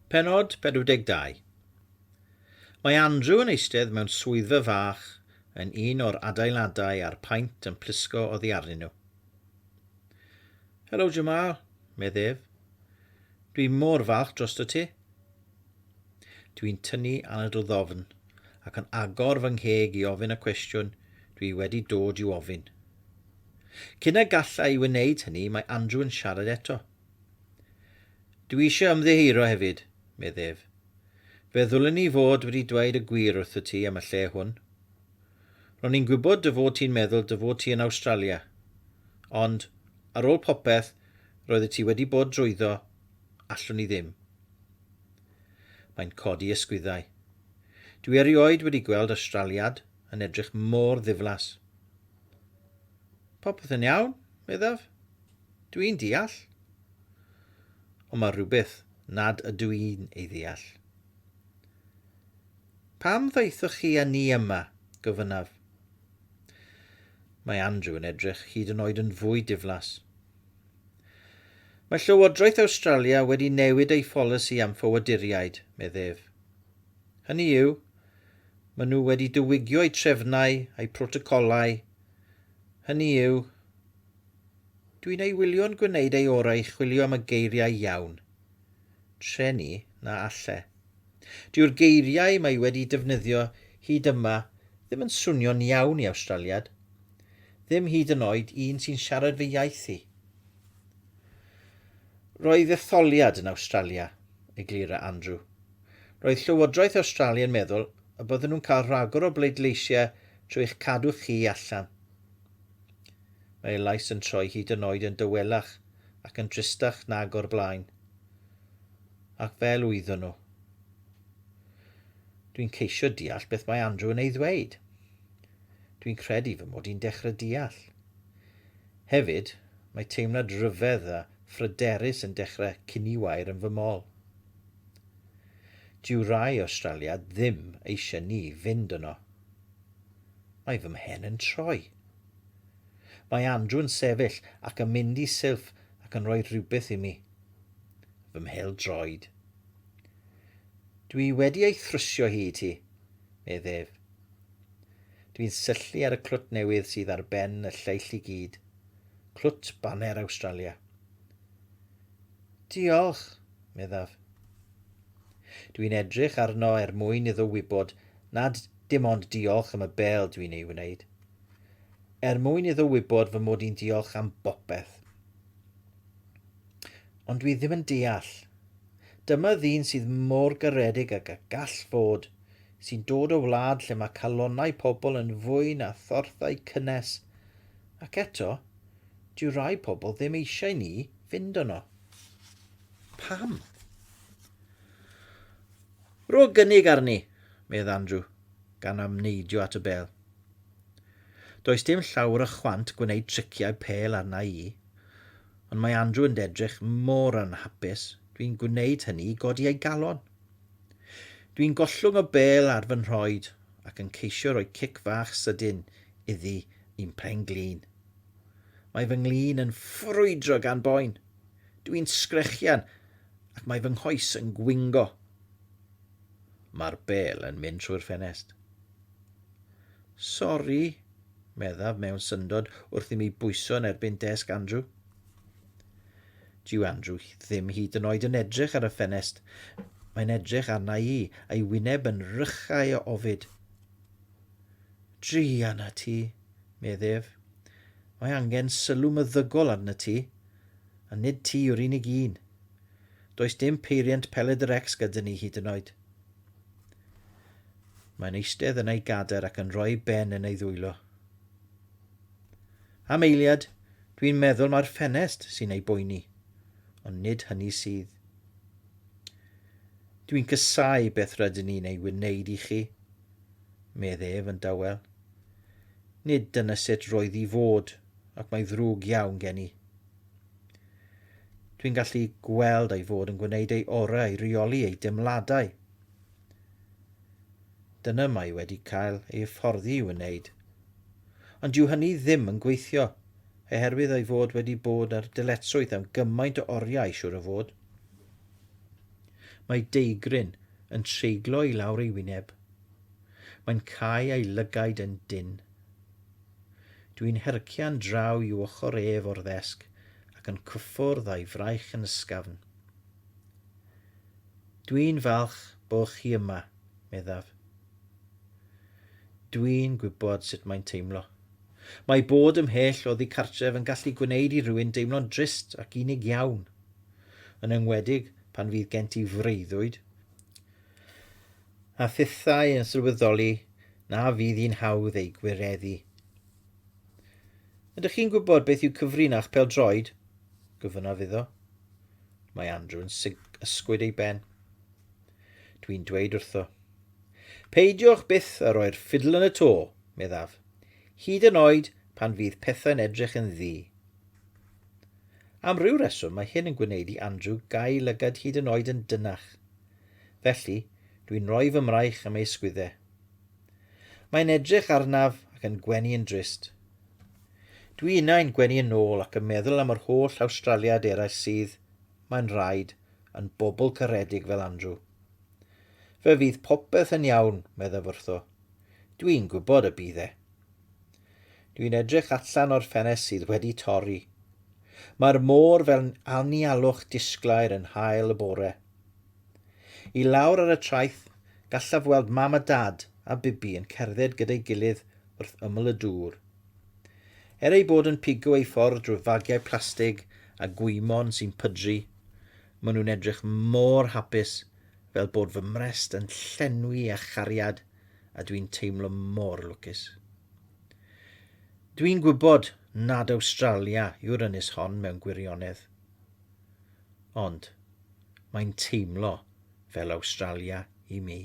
Pennod 42. Mae Andrew yn eistedd mewn swyddfa fach yn un o'r adeiladau a'r paent yn plisgo oddi arnyn nhw. Helo Jamal, meddef. Dwi'n mor falch dros ti. Dwi'n tynnu anadl ddofn ac yn agor fy ngheg i ofyn y cwestiwn dwi wedi dod i'w ofyn. Cyn y gallai i wneud hynny, mae Andrew yn siarad eto. Dwi eisiau ymddiheuro hefyd, meddef. Fe ddwlen ni fod wedi dweud y gwir wrtho ti am y lle hwn. Ro'n i'n gwybod dy fod ti'n meddwl dy fod ti yn Awstralia, ond ar ôl popeth roeddet ti wedi bod drwyddo, allwn ni ddim. Mae'n codi ysgwyddau. Dwi erioed wedi gweld Australiad yn edrych mor ddiflas. Popeth yn iawn, meddaf. Dwi'n deall. Ond mae rhywbeth nad ydw i'n ei ddeall. Pam ddeithoch chi a ni yma, gofynnaf? Mae Andrew yn edrych hyd yn oed yn fwy diflas. Mae Llywodraeth Awstralia wedi newid ei pholisi am fywoduriaid, meddef. Hynny yw, maen nhw wedi diwygio eu trefnau a'i protocolau. Hynny yw, dwi'n ei wylio'n gwneud ei orau chwilio am y geiriau iawn. Treni na alle. Dyw'r geiriau mae wedi defnyddio hyd yma ddim yn swnio'n iawn i Awstraliad. Ddim hyd yn oed un sy'n siarad fy iaith i. Roedd etholiad yn Awstralia, eglura Andrew. Roedd Llywodraeth Awstralia yn meddwl y bydden nhw'n cael rhagor o bleidleisiau trwy eich cadw chi allan. Mae ei lais yn troi hyd yn oed yn dywelach ac yn tristach nag o'r blaen. Ac fel wyddon nhw. Dwi'n ceisio deall beth mae Andrew yn ei ddweud. Dwi'n credu fy mod i'n dechrau deall. Hefyd, mae teimlad rhyfedd a phryderus yn dechrau cyniwair yn fy mol. Dyw rai Australia ddim eisiau ni fynd yno. Mae fy mhen yn troi. Mae Andrew yn sefyll ac yn mynd i silff ac yn rhoi rhywbeth i mi. Fy mhel droed. Dwi wedi ei thrysio hi i ti, meddef. Dwi'n syllu ar y clwt newydd sydd ar ben y lleill i gyd. Clwt baner Awstralia. Diolch, meddaf. Dwi'n edrych arno mwyn iddo wybod nad dim ond diolch am y bel dwi'n ei wneud. Mwyn iddo wybod fy mod i'n diolch am bopeth. Ond dwi ddim yn deall. Dyma ddyn sydd mor garedig ac a gall fod, sy'n dod o wlad lle mae calonnau pobl yn fwy na thorthau cynnes. Ac eto, dyw rai pobl ddim eisiau ni fynd yno. Pam? Ro gynnig arni, medd Andrew, gan amneidio at y bel. Does dim llawer y chwant gwneud triciau pel arna i, ond mae Andrew yn edrych mor anhapus. Dwi'n gwneud hynny i godi ei galon. Dwi'n gollwng y bel ar fy nhroed ac yn ceisio rhoi cic fach sydyn iddi i'n pen glin. Mae fy nglin yn ffrwydro gan boen. Dwi'n sgrechian ac mae fy nghoes yn gwingo. Mae'r bel yn mynd trwy'r ffenest. Sori, meddaf mewn syndod wrth i mi bwyso yn erbyn desg Andrew. Dyw Andrew ddim hyd yn oed yn edrych ar y ffenest. Mae'n edrych arna i, a'i wyneb yn rychau o ofid. Dri arna ti, meddef. Mae angen sylw meddygol arna ti, a nid ti yw'r unig un. Does dim peiriant peled yr ex gyda ni hyd yn oed. Mae'n eistedd yn ei gader ac yn rhoi ben yn ei ddwylo. Am eiliad, dwi'n meddwl mae'r ffenest sy'n ei boeni. Ond nid hynny sydd. Dwi'n cysau beth rydyn ni'n ei wneud i chi, meddef yn dawel. Nid dyna sut roedd i fod, ac mae ddrwg iawn gen i. Dwi'n gallu gweld ei fod yn gwneud ei orau i reoli ei dimladau. Dyna mae wedi cael ei hyfforddi i wneud. Ond dyw hynny ddim yn gweithio, oherwydd ei fod wedi bod ar dyletswydd am gymaint o oriau siwr o fod. Mae deigryn yn treiglo i lawr ei wyneb. Mae'n cael ei lygaid yn dyn. Dwi'n hercian draw i ochr ef o'r ddesg ac yn cyffwrdd a'i fraich yn ysgafn. Dwi'n falch bod chi yma, meddaf. Dwi'n gwybod sut mae'n teimlo. Mae bod ymhell oddi cartref yn gallu gwneud i rywun deimlo'n drist ac unig iawn, yn enwedig pan fydd gent i freuddwyd. A thithau yn sylweddoli na fydd hi'n hawdd ei gwireddu. Ydych chi'n gwybod beth yw cyfrinach pêl-droed? Gofynnaf iddo. Mae Andrew yn ysgwyd ei ben. Dwi'n dweud wrtho. Peidiwch byth a roi'r ffidl yn y to, meddaf. Hyd yn oed pan fydd pethau'n edrych yn ddi. Am ryw reswm mae hyn yn gwneud i Andrew gael lygad hyd yn oed yn dynach. Felly, dwi'n rhoi fy mraich am ei ysgwyddau. Mae'n edrych arnaf ac yn gwenu yn drist. Dwi unau'n gwenu yn ôl ac yn meddwl am yr holl Awstraliad eraill sydd, mae'n rhaid, yn bobl caredig fel Andrew. Fe fydd popeth yn iawn, meddaf wrtho. Dwi'n gwybod y bydd e. Dwi'n edrych allan o'r ffenest sydd wedi torri. Mae'r môr fel anialwch disglair yn hael y bore. I lawr ar y traeth, gallaf weld mam a dad a Bibi yn cerdded gyda'i gilydd wrth ymyl y dŵr. Ei bod yn pigo ei ffordd drwy fagiau plastig a gwymon sy'n pydru, maen nhw'n edrych mor hapus fel bod fy mrest yn llenwi a chariad a dwi'n teimlo mor lwcus. Dwi'n gwybod nad Awstralia yw'r ynys hon mewn gwirionedd. Ond mae'n teimlo fel Awstralia i mi.